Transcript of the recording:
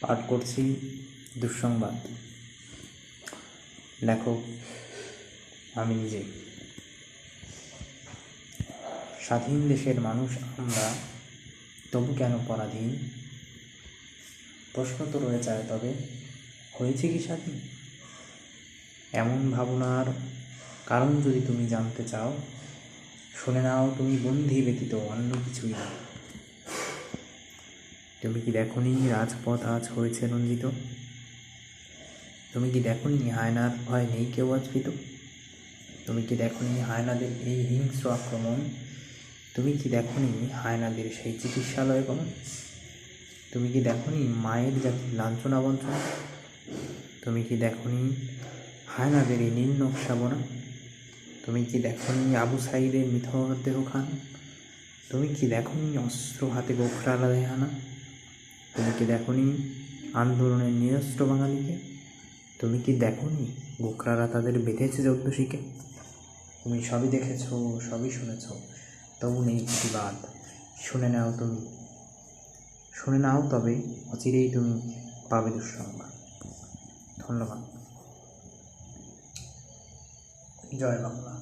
পাঠ করছি দুঃসংবাদ। লেখক আমি নিজে। স্বাধীন দেশের মানুষ আমরা, তবু কেন পরাধীন? প্রশ্ন তো রয়ে যায়, তবে হয়েছে কি স্বাধীন? এমন ভাবনার কারণ যদি তুমি জানতে চাও, শুনে নাও তুমি বন্দী ব্যতীত অন্য কিছুই না। তুমি কি দেখোনি রাজপথ আজ হয়েছে রঞ্জিত? তুমি কি দেখোনি হায়নার ভয় নেই কেউ আজ ভীত? তুমি কি দেখোনি হায়নাদের এই হিংস্র আক্রমণ? তুমি কি দেখোনি হায়নাদের সেই চিকিৎসালয় গমন? তুমি কি দেখোনি মায়ের জাতির লাঞ্ছনা বঞ্চনা? তুমি কি দেখোনি হায়নাদের এই নির্নকশাবনা? তুমি কি দেখোনি আবু সাইদের মৃতদেহ খান? তুমি কি দেখোনি অস্ত্র হাতে গোখরালা দেহানা? তুমি কি দেখোনি আন্দোলনের নিরস্ত্র বাঙালিকে? তুমি কি দেখোনি গোখরারা তাদের বেঁধেছে যজ্ঞশিকে? তুমি সবই দেখেছ, সবই শুনেছ, তবু নেই প্রতিবাদ। শুনে নাও তুমি, শুনে নাও, তবে অচিরেই তুমি পাবে দুঃসংবাদ। ধন্যবাদ। জয় বাংলা।